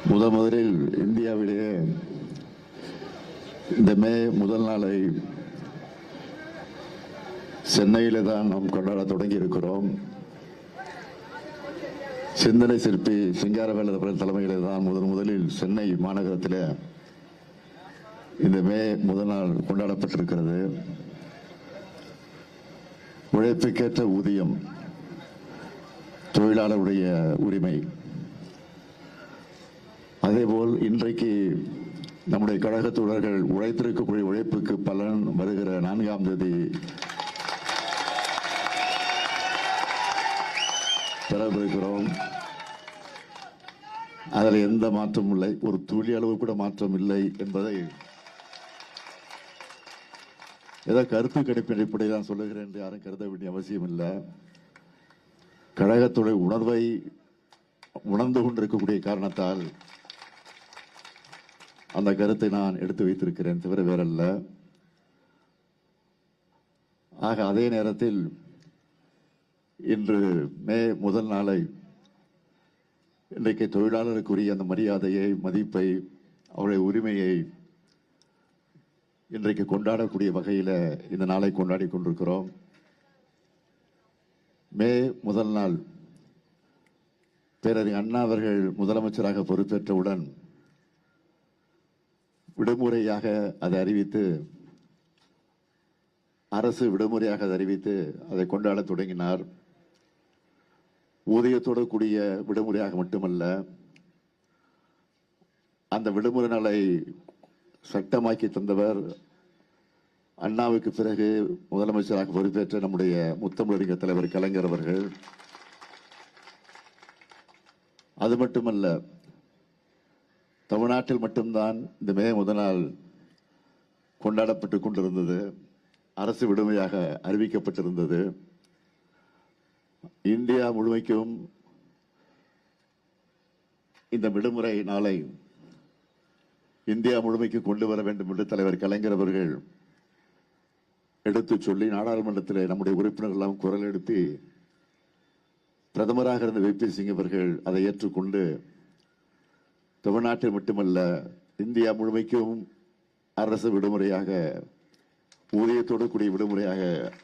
முதலில் இந்தியாவிலேயே இந்த மே முதல் நாளை சென்னையில தான் நாம் கொண்டாட தொடங்கி இருக்கிறோம். சிந்தனை சிற்பி சிங்காரவேலர் அவர்கள் தலைமையிலே தான் முதலில் சென்னை மாநகரத்தில் இந்த மே முதல் நாள் கொண்டாடப்பட்டிருக்கிறது. உழைப்புக்கேற்ற ஊதியம் தொழிலாளருடைய உரிமை. அதேபோல் இன்றைக்கு நம்முடைய கழக தோழர்கள் உழைத்திருக்கக்கூடிய உழைப்புக்கு பலன் வருகிற 4ஆம் தேதி பெறவிருக்கிறோம். அதில் எந்த மாற்றமும் இல்லை, ஒரு துளி அளவு கூட மாற்றம் இல்லை என்பதை ஏதோ கருத்து கணிப்பின் அடிப்படையில் தான் சொல்லுகிறேன் என்று யாரும் கருத வேண்டிய அவசியம் இல்லை. கழகத்துடைய உணர்வை உணர்ந்து கொண்டிருக்கக்கூடிய காரணத்தால் அந்த கருத்தை நான் எடுத்து வைத்திருக்கிறேன், தவிர வேறல்ல. ஆக அதே நேரத்தில் இன்று மே முதல் நாளை இன்றைக்கு தொழிலாளருக்குரிய அந்த மரியாதையை, மதிப்பை, அவருடைய உரிமையை இன்றைக்கு கொண்டாடக்கூடிய வகையில் இந்த நாளை கொண்டாடி கொண்டிருக்கிறோம். மே முதல் நாள் பேரறிஞர் அண்ணா அவர்கள் முதலமைச்சராக பொறுப்பேற்றவுடன் விடுமுறையாக அதை அறிவித்து, அரசு விடுமுறையாக அதை அறிவித்து அதை கொண்டாட தொடங்கினார். ஊதியத்தோடு கூடிய விடுமுறையாக மட்டுமல்ல, அந்த விடுமுறை நாளை சட்டமாக்கி தந்தவர் அண்ணாவுக்கு பிறகு முதலமைச்சராக பொறுப்பேற்ற நம்முடைய முத்தமிழறிஞர் தலைவர் கலைஞர் அவர்கள். அது மட்டுமல்ல, தமிழ்நாட்டில் மட்டும்தான் இந்த மே முதல் நாள் கொண்டாடப்பட்டுக் கொண்டிருந்தது, அரசு விடுமுறையாக அறிவிக்கப்பட்டிருந்தது. இந்தியா முழுமைக்கும் இந்த விடுமுறை நாளை இந்தியா முழுமைக்கு கொண்டு வர வேண்டும் என்று தலைவர் கலைஞர் அவர்கள் எடுத்து சொல்லி நாடாளுமன்றத்தில் நம்முடைய உறுப்பினர்கள் எல்லாம் குரல் எழுப்பி பிரதமராக இருந்த VP சிங் அவர்கள் அதை ஏற்றுக்கொண்டு தமிழ்நாட்டில் மட்டுமல்ல இந்தியா முழுமைக்கும் அரசு விடுமுறையாக, ஊதியத்தோடு கூடிய விடுமுறையாக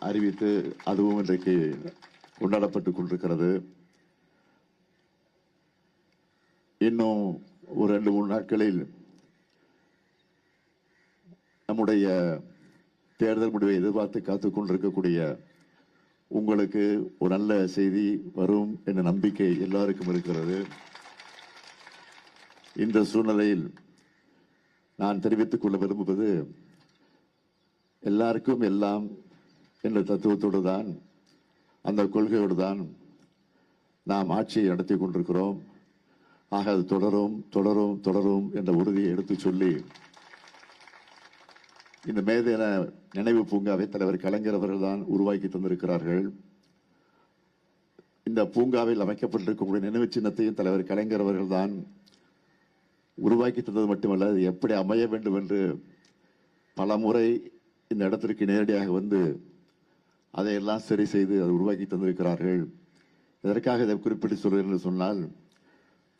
அறிவித்து அதுவும் இன்றைக்கு கொண்டாடப்பட்டுக் கொண்டிருக்கிறது. இன்னும் ஒரு 2-3 நாட்களில் நம்முடைய தேர்தல் முடிவை எதிர்பார்த்து காத்துக் கொண்டிருக்கக்கூடிய உங்களுக்கு ஒரு நல்ல செய்தி வரும் என்ற நம்பிக்கை எல்லாருக்கும் இருக்கிறது. இந்த சூழ்நிலையில் நான் தெரிவித்துக் கொள்ள விரும்புவது, எல்லாருக்கும் எல்லாம் என்ற தத்துவத்தோடு தான், அந்த கொள்கையோடு தான் நாம் ஆட்சியை நடத்தி கொண்டிருக்கிறோம். ஆக அது தொடரும் தொடரும் தொடரும் என்ற உறுதியை எடுத்து சொல்லி, இந்த மேதின நினைவு பூங்காவை தலைவர் கலைஞர் அவர்கள் தான் உருவாக்கி தந்திருக்கிறார்கள். இந்த பூங்காவில் அமைக்கப்பட்டிருக்கக்கூடிய நினைவு சின்னத்தையும் தலைவர் கலைஞர் அவர்கள் தான் உருவாக்கி தந்தது மட்டுமல்ல, அது எப்படி அமைய வேண்டும் என்று பல முறை இந்த இடத்திற்கு நேரடியாக வந்து அதையெல்லாம் சரி செய்து அதை உருவாக்கி தந்திருக்கிறார்கள். எதற்காக இதை குறிப்பிட்டு சொல்கிறேன் என்று சொன்னால்,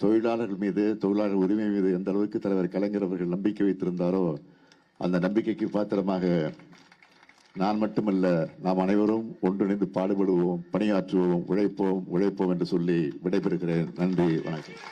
தொழிலாளர்கள் மீது, தொழிலாளர் உரிமை மீது எந்த அளவுக்கு தலைவர் கலைஞர் அவர்கள் நம்பிக்கை வைத்திருந்தாரோ, அந்த நம்பிக்கைக்கு பாத்திரமாக நான் மட்டுமல்ல, நாம் அனைவரும் ஒன்றிணைந்து பாடுபடுவோம், பணியாற்றுவோம், உழைப்போம் உழைப்போம் என்று சொல்லி விடைபெறுகிறேன். நன்றி, வணக்கம்.